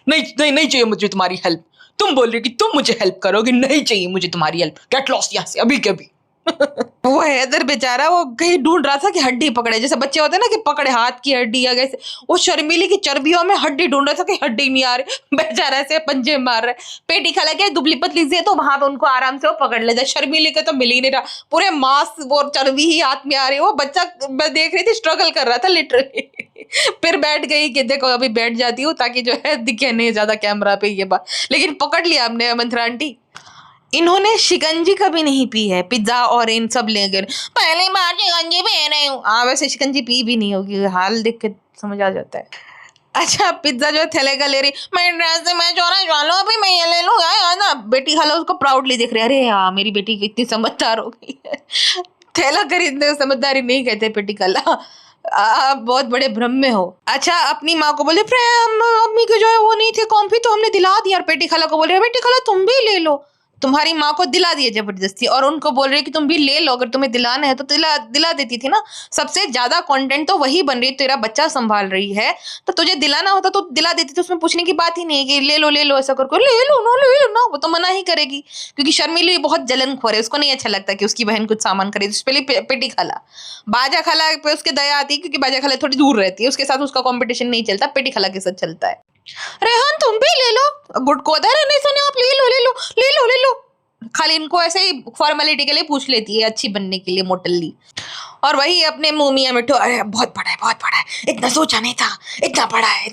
नहीं चाहिए मुझे तुम्हारी हेल्प। तुम बोल रहे हो कि तुम मुझे हेल्प करोगे, नहीं चाहिए मुझे तुम्हारी हेल्प, गेट लॉस्ट यहाँ से अभी के अभी। वो हैदर बेचारा वो कहीं ढूंढ रहा था कि हड्डी पकड़े, जैसे बच्चे होते हैं ना कि पकड़े हाथ की हड्डी या कैसे, वो शर्मिली की चर्बियों में हड्डी ढूंढ रहा था कि हड्डी नहीं आ रही, बेचारा ऐसे पंजे मार रहे, पेटी खा लगे दुबली पतली से, तो वहां पे उनको आराम से वो पकड़ लेता। शर्मिली का तो मिल ही नहीं रहा, पूरे मांस और चर्बी ही हाथ में आ रही है। वो बच्चा मैं देख रही थी स्ट्रगल कर रहा था लिटरली फिर बैठ गई कि देखो अभी बैठ जाती हूँ ताकि जो है दिखे नहीं ज्यादा कैमरा पे ये बात, लेकिन पकड़ लिया आपने मंत्रा आंटी। इन्होंने शिकंजी कभी नहीं पी है, पिज्जा और इन सब ले गए, पहली बार शिकंजी पी रही हूँ। हाँ वैसे शिकंजी पी भी नहीं होगी, हाल देख के समझ आ जाता है। अच्छा पिज्जा जो है थैले का ले रही, मैं ड्रेस से मैं चौरा लो, अभी मैं ये ले लूँ यार ना, बेटी खाला उसको प्राउडली देख रही है, अरे यार मेरी बेटी कितनी समझदार हो गई है थैला खरीदने समझदारी नहीं कहते बेटी खाला, आप बहुत बड़े भ्रम में हो। अच्छा अपनी माँ को बोले प्रेम अम्मी के जो है वो नहीं थे कॉम्फी, तो हमने दिला दिया, और बेटी खाला को बोल रहे बेटी खाला तुम भी ले लो, तुम्हारी माँ को दिला दिया जबरदस्ती, और उनको बोल रहे कि तुम भी ले लो, अगर तुम्हें दिलाना है तो दिला देती थी ना। सबसे ज्यादा कंटेंट तो वही बन रही है, तेरा बच्चा संभाल रही है तो तुझे दिलाना होता तो दिला देती थी, उसमें पूछने की बात ही नहीं है कि ले लो ऐसा करके, ले लो ना, वो तो मना ही करेगी, क्योंकि शर्मिली बहुत जलनखोर है, उसको नहीं अच्छा लगता कि उसकी बहन कुछ सामान खरीदे, पहले पेटी खाला, बाजा खाला पे उसके दया आती है, क्योंकि बाजा खाला थोड़ी दूर रहती है, उसके साथ उसका कॉम्पिटिशन नहीं चलता, पेटी खाला के साथ चलता है। रेहान तुम भी ले लो, गुड को नहीं सुने आप, ले लो, खाली इनको ऐसे ही फॉर्मेलिटी के लिए पूछ लेती है, अच्छी बनने के लिए मोटली। और वही अपने मुंह मियां मिठू, अरे बहुत बड़ा है, इतना सोचा नहीं था, इतना बड़ा है,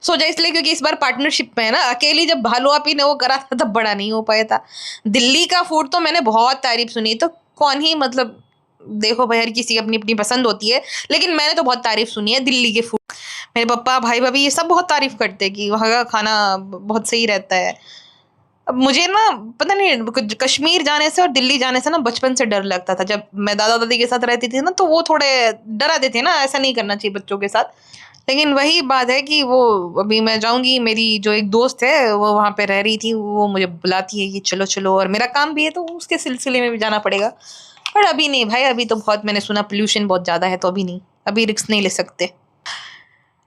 सोचा इसलिए क्योंकि इस बार पार्टनरशिप में है ना, अकेली जब भालू आपी ने वो करा था तब बड़ा नहीं हो पाया था। दिल्ली का फूड तो मैंने बहुत तारीफ सुनी, तो कौन ही मतलब देखो भाई हर किसी की अपनी अपनी पसंद होती है, लेकिन मैंने तो बहुत तारीफ सुनी है दिल्ली के फूड। मेरे पापा भाई भाभी ये सब बहुत तारीफ करते हैं कि वहाँ का खाना बहुत सही रहता है। अब मुझे ना पता नहीं कश्मीर जाने से और दिल्ली जाने से ना बचपन से डर लगता था। जब मैं दादा दादी के साथ रहती थी ना तो वो थोड़े डरा देते ना, ऐसा नहीं करना चाहिए बच्चों के साथ। लेकिन वही बात है कि वो अभी मैं जाऊंगी, मेरी जो एक दोस्त है वो वहाँ पे रह रही थी, वो मुझे बुलाती है कि चलो चलो, और मेरा काम भी है तो उसके सिलसिले में भी जाना पड़ेगा। पर अभी नहीं भाई, अभी तो बहुत मैंने सुना पोल्यूशन बहुत ज़्यादा है, तो अभी नहीं, अभी रिस्क नहीं ले सकते।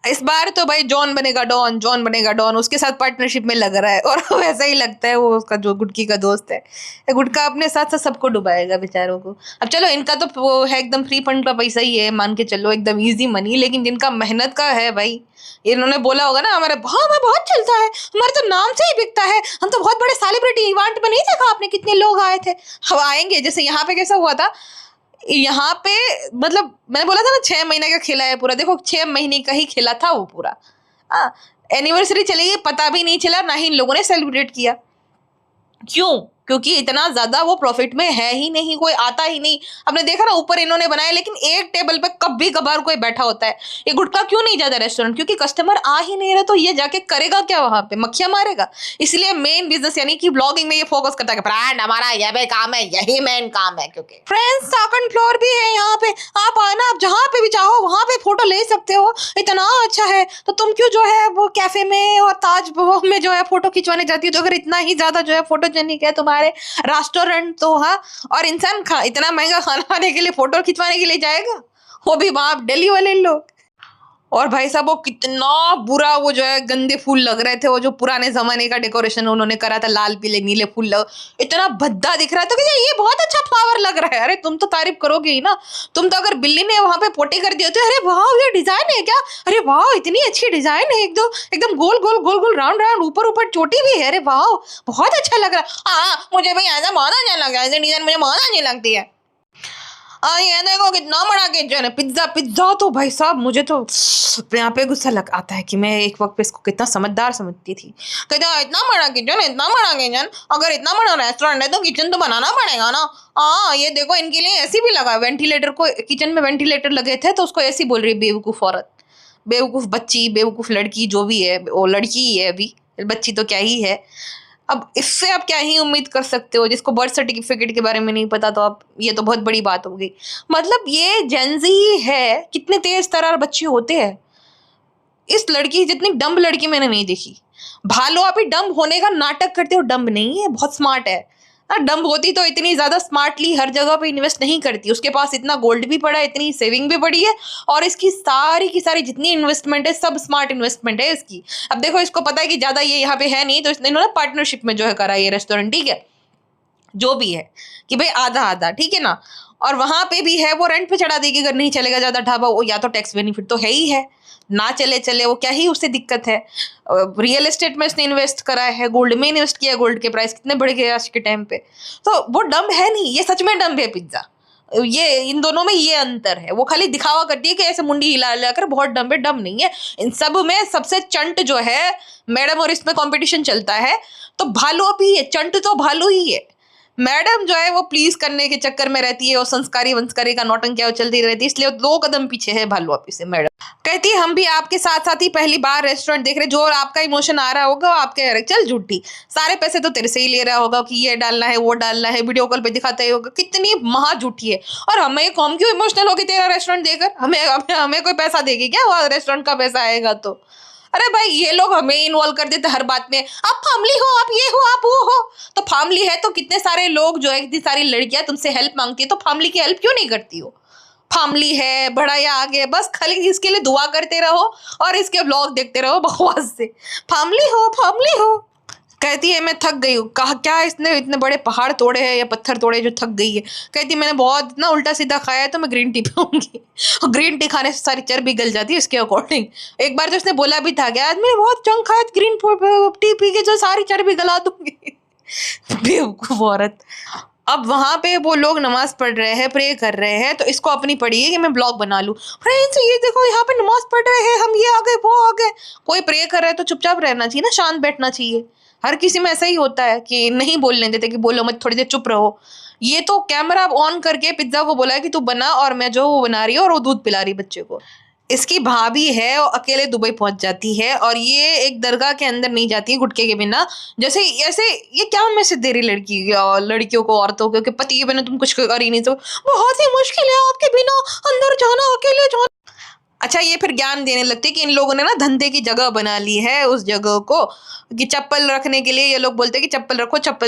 इस बार तो भाई जॉन बनेगा डॉन, जॉन बनेगा डॉन, उसके साथ पार्टनरशिप में लग रहा है। और वैसा ही लगता है वो उसका जो गुटकी का दोस्त है, गुटका अपने साथ साथ सबको डुबाएगा बेचारों को। अब चलो इनका तो वो है एकदम फ्री फंड का पैसा ही है, मान के चलो एकदम इजी मनी, लेकिन जिनका मेहनत का है भाई, इन्होंने बोला होगा ना हमारे हाँ में बहुत चलता है, हमारे तो नाम से ही बिकता है, हम तो बहुत बड़े सेलिब्रिटी इवेंट में नहीं देखा आपने कितने लोग आए थे, हम आएंगे। जैसे यहाँ पे कैसा हुआ था, यहाँ पे मतलब मैंने बोला था ना 6 महीने का खेला है पूरा, देखो 6 महीने का ही खेला था वो पूरा। एनिवर्सरी चली गई, पता भी नहीं चला, ना ही इन लोगों ने सेलिब्रेट किया। क्यों? क्योंकि इतना ज्यादा वो प्रॉफिट में है ही नहीं, कोई आता ही नहीं। आपने देखा ना ऊपर इन्होंने बनाया, लेकिन एक टेबल पे कभी कभार कोई बैठा होता है। ये गुटखा क्यों नहीं जाता रेस्टोरेंट? क्योंकि कस्टमर आ ही नहीं रहा, तो ये जाके करेगा क्या वहां पे, मक्खियां मारेगा। इसलिए मेन बिजनेस यानी कि ब्लॉगिंग में ये फोकस करता है, ब्रांड हमारा यही काम है, यही मेन काम है। क्योंकि फ्रेंड्स सेकंड फ्लोर भी है यहाँ पे, आप आना, आप जहाँ पे भी चाहो वहां पे फोटो ले सकते हो, इतना अच्छा है। तो तुम क्यों जो है वो कैफे में और ताज में जो है फोटो खिंचवाने जाती हो? तो अगर इतना ही ज्यादा जो है फोटोजेनिक है तुम्हारे रेस्टोरेंट तो हाँ, और इंसान इतना महंगा खाना खाने के लिए फोटो खिंचवाने के लिए जाएगा, वो भी वहां दिल्ली वाले लोग। और भाई साहब वो कितना बुरा वो जो है गंदे फूल लग रहे थे, वो जो पुराने जमाने का डेकोरेशन उन्होंने करा था, लाल पीले नीले फूल इतना भद्दा दिख रहा था कि ये बहुत अच्छा फ्लावर लग रहा है। अरे तुम तो तारीफ करोगे ही ना, तुम तो अगर बिल्ली ने वहां पे पोटी कर दी होती, अरे वाह ये डिजाइन है क्या, अरे वाह इतनी अच्छी डिजाइन है, एकदम एकदम गोल गोल गोल गोल राउंड राउंड, ऊपर ऊपर चोटी भी है, अरे वाह बहुत अच्छा लग रहा है। हाँ मुझे भाई ऐसा बहुत अच्छा लग रहा है, ऐसे डिजाइन मुझे बहुत अच्छी लगती है। ये देखो कितना बड़ा किचन है, पिज्जा पिज्जा तो भाई साहब मुझे तो यहाँ पे गुस्सा लग आता है कि मैं एक वक्त पे इसको कितना समझदार समझती थी। कहते इतना बड़ा किचन, इतना बड़ा किचन, अगर इतना बड़ा रेस्टोरेंट है तो किचन तो बनाना पड़ेगा ना। हाँ ये देखो इनके लिए एसी भी लगा, वेंटिलेटर को, किचन में वेंटिलेटर लगे थे तो उसको एसी बोल रही है बेवकूफ औरत, बेवकूफ बच्ची, बेवकूफ लड़की, जो भी है वो लड़की ही है, अभी बच्ची तो क्या ही है। अब इससे आप क्या ही उम्मीद कर सकते हो, जिसको बर्थ सर्टिफिकेट के बारे में नहीं पता, तो आप ये तो बहुत बड़ी बात हो गई। मतलब ये जेंजी है, कितने तेज तर्रार बच्चे होते हैं। इस लड़की जितनी डम्ब लड़की मैंने नहीं देखी। भालो आप ही डम्ब होने का नाटक करते हो, डम्ब नहीं है, बहुत स्मार्ट है। डम्ब होती तो इतनी ज्यादा स्मार्टली हर जगह पे इन्वेस्ट नहीं करती, उसके पास इतना गोल्ड भी पड़ा है, इतनी सेविंग भी पड़ी है, और इसकी सारी की सारी जितनी इन्वेस्टमेंट है सब स्मार्ट इन्वेस्टमेंट है इसकी। अब देखो इसको पता है कि ज्यादा ये यहाँ पे है नहीं, तो इसने इन्होंने पार्टनरशिप में जो है करा ये रेस्टोरेंट, ठीक है जो भी है कि भाई आधा आधा, ठीक है ना। और वहां पे भी है वो रेंट पे चढ़ा देगी अगर नहीं चलेगा ज्यादा ढाबा, वो या तो टैक्स बेनिफिट तो है ही है, ना चले चले वो क्या ही उससे दिक्कत है। रियल एस्टेट में इसने इन्वेस्ट करा है, गोल्ड में इन्वेस्ट किया, गोल्ड के प्राइस कितने बढ़ गए आज के टाइम पे, तो वो डम्ब है नहीं, ये सच में डम्ब है पिज्जा। ये इन दोनों में ये अंतर है, वो खाली दिखावा करती है कि ऐसे मुंडी हिला हिला कर बहुत डम्ब है, डम्ब नहीं है। इन सब में सबसे चंट जो है मैडम, और इसमें कंपटीशन चलता है तो भालू भी है, चंट तो भालू ही है। मैडम जो है वो प्लीज करने के चक्कर में रहती है, और संस्कारी वंस्कारी का नौटंकिया चलती रहती है, इसलिए 2 कदम पीछे है भालू ऑफिस से। मैडम कहती है हम भी आपके साथ साथ ही पहली बार रेस्टोरेंट देख रहे, जो आपका इमोशन आ रहा होगा आप कह रहे चल झूठी, सारे पैसे तो तेरे से ही ले रहा होगा कि ये डालना है वो डालना है, वीडियो कॉल पे दिखाता ही होगा, कितनी महा झूठी है। और हमें हम क्यों इमोशनल होगी तेरा रेस्टोरेंट देखकर, हमें कोई पैसा देगी क्या, वो रेस्टोरेंट का पैसा आएगा तो। अरे भाई ये लोग हमें इन्वॉल्व कर देते हर बात में, आप फैमिली हो, आप ये हो, आप वो हो। तो फैमिली है तो कितने सारे लोग जो है, इतनी सारी लड़कियां तुमसे हेल्प मांगती है, तो फैमिली की हेल्प क्यों नहीं करती हो? फैमिली है, बड़ा या आगे, बस खाली इसके लिए दुआ करते रहो और इसके ब्लॉग देखते रहो बकवास से। फैमिली हो, फैमिली हो। कहती है मैं थक गई हूँ। कहा क्या इसने इतने बड़े पहाड़ तोड़े हैं या पत्थर तोड़े जो थक गई है? कहती मैंने बहुत ना उल्टा सीधा खाया है तो मैं ग्रीन टी पीऊंगी। और ग्रीन टी खाने से सारी चर्बी गल जाती है इसके अकॉर्डिंग। एक बार तो इसने बोला भी था कि आज मैंने बहुत जंक खाया, ग्रीन टी पी के जो सारी चर्बी गला दूंगी। बेवकूफ औरत। अब वहां पे वो लोग नमाज पढ़ रहे हैं, प्रे कर रहे हैं, तो इसको अपनी पड़ी है कि मैं ब्लॉग बना लूं। फ्रेंड्स ये देखो यहाँ पे नमाज पढ़ रहे हैं, हम ये आ गए वो आ गए। कोई प्रे कर रहा है तो चुपचाप रहना चाहिए ना, शांत बैठना चाहिए। हर किसी में ऐसा ही होता है कि नहीं बोलने देते, कि बोलो मत, थोड़ी देर चुप रहो। ये तो कैमरा ऑन करके पिज्जा को बोला है कि तू बना, और मैं जो वो बना रही हूँ, और वो दूध पिला रही बच्चे को। इसकी भाभी है और अकेले दुबई पहुंच जाती है, और ये एक दरगाह के अंदर नहीं जाती है गुटके के बिना। जैसे ऐसे ये क्या मैसेज दे रही लड़की लड़कियों को, औरतों को, कि पति के बिना तुम कुछ कर ही नहीं सकते, बहुत ही मुश्किल है आपके बिना अंदर जाना, अकेले जाना। अच्छा, ये फिर ज्ञान देने लगते हैं कि इन लोगों ने ना धंधे की जगह बना ली है उस जगह को, कि चप्पल रखने के लिए ये लोग बोलते हैं कि चप्पल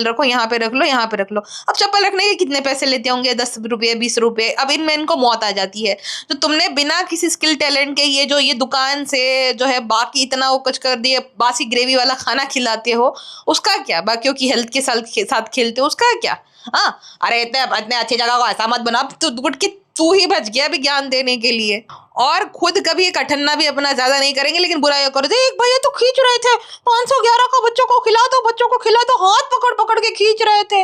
रखो, यहाँ पे रख लो, यहाँ पे रख लो। अब चप्पल रखने के कितने पैसे लेते होंगे, 10 रुपये 20 रुपये। अब इनमें इनको मौत आ जाती है। तो तुमने बिना किसी स्किल टैलेंट के ये दुकान से जो है बाकी इतना वो कुछ कर दिए, बासी ग्रेवी वाला खाना खिलाते हो, उसका क्या? बाकियों की हेल्थ के साथ खेलते हो, उसका क्या? हाँ, अरे इतने अच्छी जगह को ऐसा मत बना। तू ही बच गया अभी ज्ञान देने के लिए। और खुद कभी कठन्ना भी अपना ज्यादा नहीं करेंगे, लेकिन बुराई कर दे। एक भैया तो खींच रहे थे 511 का, बच्चों को खिला दो, हाथ पकड़ पकड़ के खींच रहे थे।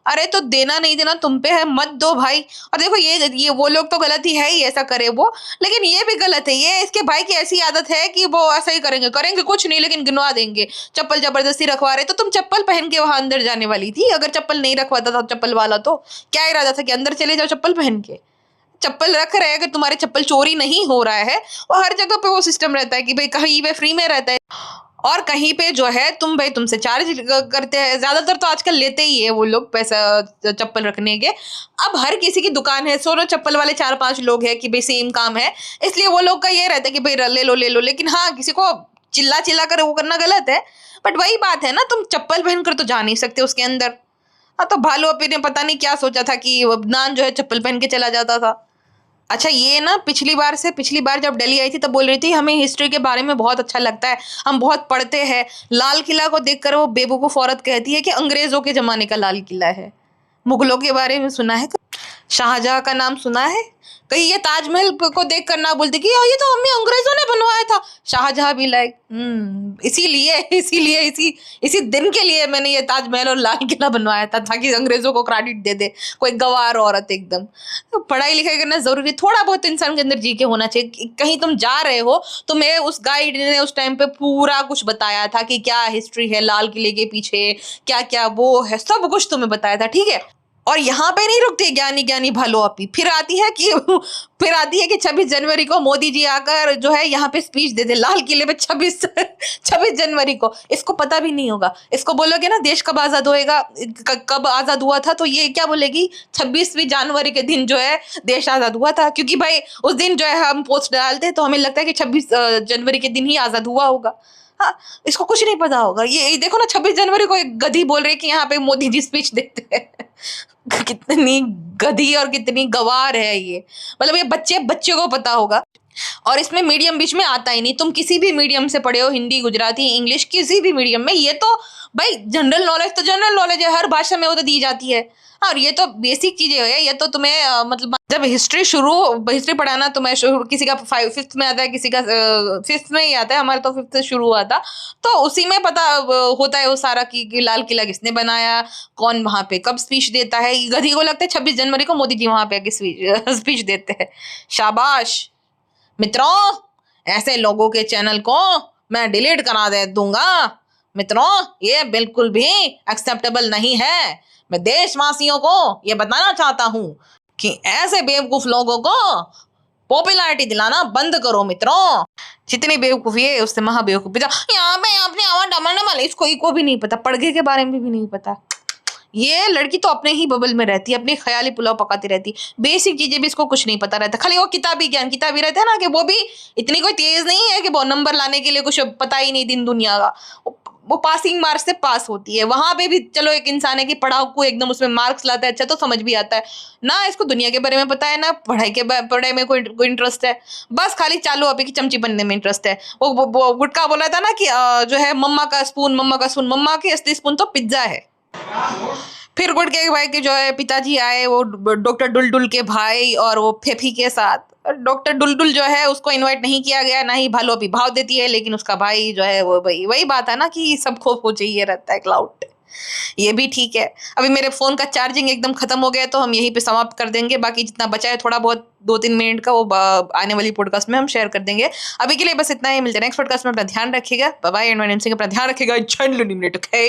अरे तो देना नहीं देना तुम पे है, मत दो भाई। और देखो ये वो लोग तो गलत ही है ही, ऐसा करे वो, लेकिन ये भी गलत है। ये इसके भाई की ऐसी आदत है कि वो ऐसा ही करेंगे कुछ नहीं, लेकिन गिनवा देंगे। चप्पल जबरदस्ती रखवा रहे, तो तुम चप्पल पहन के वहां अंदर जाने वाली थी। अगर चप्पल नहीं रखवाता था चप्पल वाला, तो क्या इरादा था कि अंदर चले जाओ चप्पल पहन के? चप्पल रख रहे हैं, अगर तुम्हारे चप्पल चोरी नहीं हो रहा है, और हर जगह पे वो सिस्टम रहता है कि भाई कहीं पे फ्री में रहता है, और कहीं पे जो है तुमसे चार्ज करते हैं। ज्यादातर तो आजकल लेते ही है वो लोग पैसा चप्पल रखने के। अब हर किसी की दुकान है, सोलो चप्पल वाले 4-5 लोग हैं कि भाई सेम काम है, इसलिए वो लोग का ये रहता है कि भाई ले लो। लेकिन हाँ, किसी को चिल्ला कर वो करना गलत है। बट वही बात है ना, तुम चप्पल पहनकर तो जा नहीं सकते उसके अंदर। हाँ, तो भालू अपी ने पता नहीं क्या सोचा था कि नान जो है चप्पल पहन के चला जाता था। अच्छा, ये ना पिछली बार जब दिल्ली आई थी तब बोल रही थी हमें हिस्ट्री के बारे में बहुत अच्छा लगता है, हम बहुत पढ़ते हैं। लाल किला को देखकर वो बेवकूफ औरत कहती है कि अंग्रेजों के जमाने का लाल किला है। मुगलों के बारे में सुना है? शाहजहां का नाम सुना है? कहीं ये ताजमहल को देख कर ना बोलते कि ये तो हमें अंग्रेजों ने बनवाया था। शाहजहां भी लाइक इसीलिए इसी दिन के लिए मैंने ये ताजमहल और लाल किला बनवाया था, ताकि अंग्रेजों को क्रेडिट दे दे कोई गवार औरत एकदम। तो पढ़ाई लिखाई करना जरूरी, थोड़ा बहुत इंसान के अंदर जी के होना चाहिए। कहीं तुम जा रहे हो, तुम्हें उस गाइड ने उस टाइम पे पूरा कुछ बताया था कि क्या हिस्ट्री है लाल किले के पीछे, क्या क्या वो है, सब कुछ तुम्हें बताया था, ठीक है। और यहाँ पे नहीं रुकती ज्ञानी भालो अपी, फिर आती है कि 26 जनवरी को मोदी जी आकर जो है यहाँ पे स्पीच दे दे लाल किले पे 26 जनवरी को। इसको पता भी नहीं होगा। इसको बोलोगे ना देश कब आजाद होएगा, कब आजाद हुआ था, तो ये क्या बोलेगी 26वीं जनवरी के दिन जो है देश आजाद हुआ था, क्योंकि भाई उस दिन जो है हम पोस्ट डालते हैं तो हमें लगता है कि 26 जनवरी के दिन ही आजाद हुआ होगा। हाँ, इसको कुछ नहीं पता होगा। ये देखो ना, 26 जनवरी को एक गधी बोल रही है कि यहाँ पे मोदी जी स्पीच देते हैं। कितनी गधी और कितनी गवार है ये, मतलब ये बच्चे को पता होगा। और इसमें मीडियम बीच में आता ही नहीं। तुम किसी भी मीडियम से पढ़े हो, हिंदी, गुजराती, इंग्लिश, किसी भी मीडियम में, ये तो भाई जनरल नॉलेज है, हर भाषा में वो तो दी जाती है। और ये तो बेसिक चीजें है। ये तो तुम्हें मतलब जब हिस्ट्री पढ़ाना तुम्हें किसी का 5th में आता है, किसी का 5th में ही आता है, हमारा तो 5th से शुरू हुआ था, तो उसी में पता होता है वो सारा कि लाल किला किसने बनाया, कौन वहां पे कब स्पीच देता है। गधी को लगता है 26 जनवरी को मोदी जी वहां पे आके स्पीच देते हैं। शाबाश मित्रों, ऐसे लोगों के चैनल को मैं डिलीट करा दे दूंगा। मित्रों, ये बिल्कुल भी एक्सेप्टेबल नहीं है। मैं देशवासियों को ये बताना चाहता हूँ कि ऐसे बेवकूफ लोगों को पॉपुलैरिटी दिलाना बंद करो मित्रों। जितनी बेवकूफी है उससे महा बेवकूफी। यहाँ पे अपनी आवाज डमरने वाले इसको भी नहीं पता, पढ़गे के बारे में भी नहीं पता। ये लड़की तो अपने ही बबल में रहती है, अपनी ख्याली पुलाव पकाती रहती। बेसिक चीजें भी इसको कुछ नहीं पता रहता। खाली वो किताबी रहता है ना, कि वो भी इतनी कोई तेज नहीं है कि वो नंबर लाने के लिए कुछ पता ही नहीं दिन दुनिया का। वो पासिंग मार्क्स से पास होती है। वहां पे भी चलो एक इंसान है कि पढ़ाकू एकदम उसमें मार्क्स लाता है, अच्छा तो समझ भी आता है ना। इसको दुनिया के बारे में पता है ना, पढ़ाई में कोई इंटरेस्ट है। बस खाली चालू अभी की चमची बनने में इंटरेस्ट है। वो गुटका बोला था ना कि जो है मम्मा का स्पून, मम्मा की असली स्पून तो पिज्जा है। फिर गुटके के भाई के जो है पिताजी आए, वो डॉक्टर डुलडुल के भाई और वो फेफी के साथ। डॉक्टर डुलडुल जो है उसको इनवाइट नहीं किया गया, ना ही भालो अभी भाव देती है, लेकिन उसका भाई जो है वो भाई वही बात है ना कि सबको वो चाहिए रहता है क्लाउड। ये भी ठीक है। अभी मेरे फ़ोन का चार्जिंग एकदम ख़त्म हो गया है, तो हम यहीं पे समाप्त कर देंगे। बाकी जितना बचा है थोड़ा बहुत 2-3 मिनट का, वो आने वाली पॉडकास्ट में हम शेयर कर देंगे। अभी के लिए बस इतना ही, मिलते हैं नेक्स्ट पॉडकास्ट में। अपना ध्यान रखिएगा। बाय बाय एंड अपना ध्यान रखिएगा। ओके।